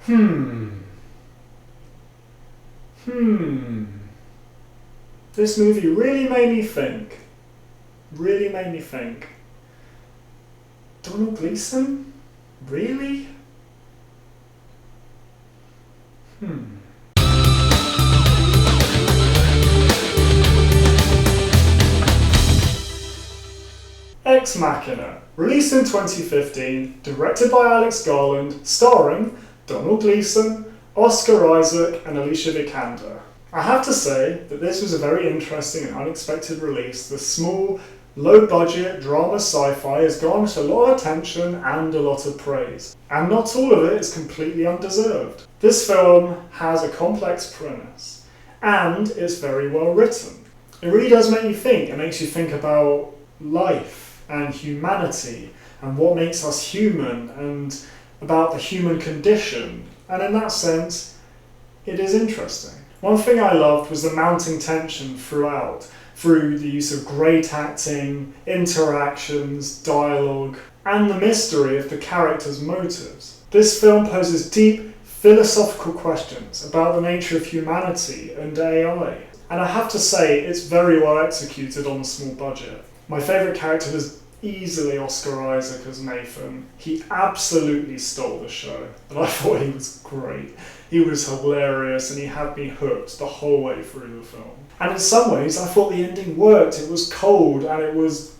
Hmm. This movie really made me think. Really made me think. Donald Gleeson? Really? Ex Machina, released in 2015, directed by Alex Garland, starring Donald Gleeson, Oscar Isaac and Alicia Vikander. I have to say that this was a very interesting and unexpected release. The small, low-budget drama sci-fi has garnered a lot of attention and a lot of praise. And not all of it is completely undeserved. This film has a complex premise, and it's very well written. It really does make you think. It makes you think about life and humanity and what makes us human and about the human condition. And in that sense, it is interesting. One thing I loved was the mounting tension throughout, through the use of great acting, interactions, dialogue, and the mystery of the characters' motives. This film poses deep philosophical questions about the nature of humanity and AI. And I have to say, it's very well executed on a small budget. My favourite character was easily Oscar Isaac as Nathan. He absolutely stole the show, and I thought he was great. He was hilarious, and he had me hooked the whole way through the film. And in some ways, I thought the ending worked. It was cold, and it was,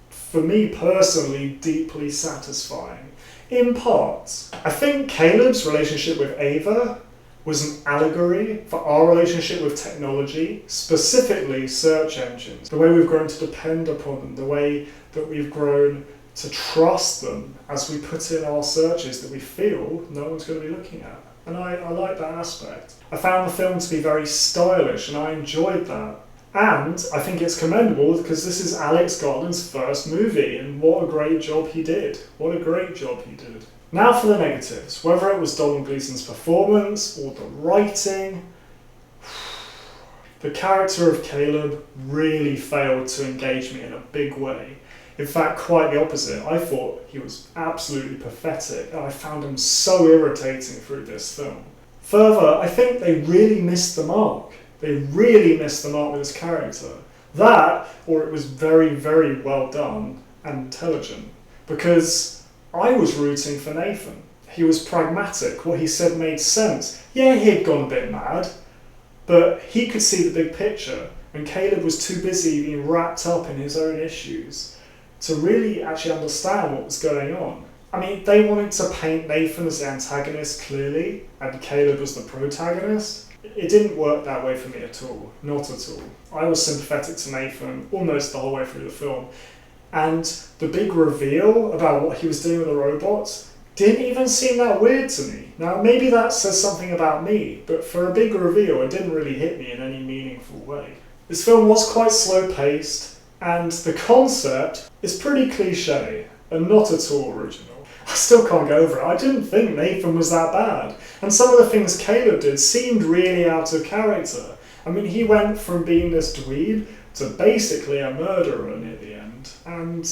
for me personally, deeply satisfying. In parts. I think Caleb's relationship with Ava was an allegory for our relationship with technology, specifically search engines. The way we've grown to depend upon them, the way that we've grown to trust them as we put in our searches that we feel no one's going to be looking at. And I like that aspect. I found the film to be very stylish, and I enjoyed that. And I think it's commendable because this is Alex Garland's first movie, and what a great job he did. What a great job he did. Now for the negatives. Whether it was Donald Gleeson's performance or the writing, the character of Caleb really failed to engage me in a big way. In fact, quite the opposite. I thought he was absolutely pathetic, and I found him so irritating through this film. Further, I think they really missed the mark. They really missed the mark with his character. That, or it was very, very well done and intelligent, because I was rooting for Nathan. He was pragmatic. What he said made sense. Yeah, he had gone a bit mad, but he could see the big picture, and Caleb was too busy being wrapped up in his own issues to really actually understand what was going on. I mean, they wanted to paint Nathan as the antagonist clearly, and Caleb as the protagonist. It didn't work that way for me at all. Not at all. I was sympathetic to Nathan almost the whole way through the film. And the big reveal about what he was doing with the robots didn't even seem that weird to me. Now, maybe that says something about me, but for a big reveal, it didn't really hit me in any meaningful way. This film was quite slow-paced, and the concept is pretty cliche and not at all original. I still can't get over it. I didn't think Nathan was that bad. And some of the things Caleb did seemed really out of character. I mean, he went from being this dweeb to basically a murderer near the end. And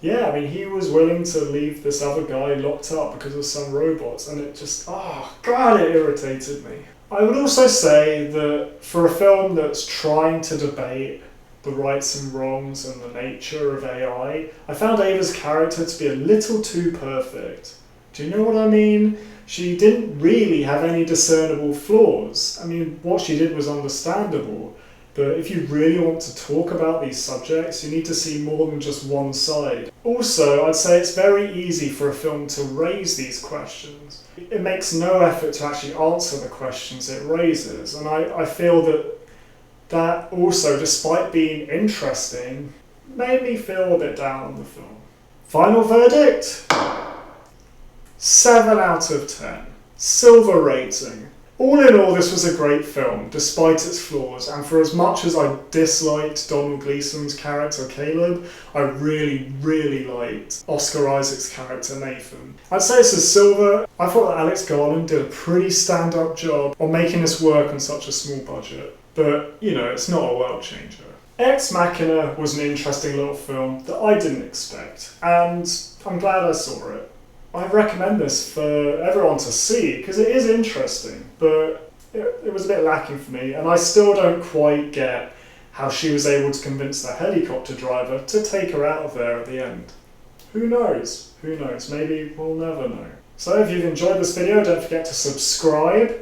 yeah, I mean, he was willing to leave this other guy locked up because of some robots. And it just, oh God, it irritated me. I would also say that for a film that's trying to debate the rights and wrongs and the nature of AI, I found Ava's character to be a little too perfect. Do you know what I mean? She didn't really have any discernible flaws. I mean, what she did was understandable, but if you really want to talk about these subjects, you need to see more than just one side. Also, I'd say it's very easy for a film to raise these questions. It makes no effort to actually answer the questions it raises, and I feel that also, despite being interesting, made me feel a bit down on the film. Final verdict? 7 out of 10. Silver rating. All in all, this was a great film, despite its flaws, and for as much as I disliked Donald Gleeson's character Caleb, I really, really liked Oscar Isaac's character Nathan. I'd say this is silver. I thought that Alex Garland did a pretty stand-up job on making this work on such a small budget. But, you know, it's not a world changer. Ex Machina was an interesting little film that I didn't expect, and I'm glad I saw it. I recommend this for everyone to see because it is interesting, but it was a bit lacking for me, and I still don't quite get how she was able to convince the helicopter driver to take her out of there at the end. Who knows? Who knows? Maybe we'll never know. So if you've enjoyed this video, don't forget to subscribe.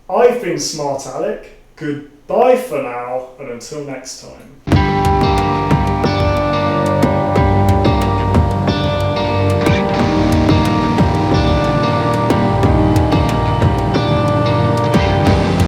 I've been Smart Alec. Goodbye for now, and until next time.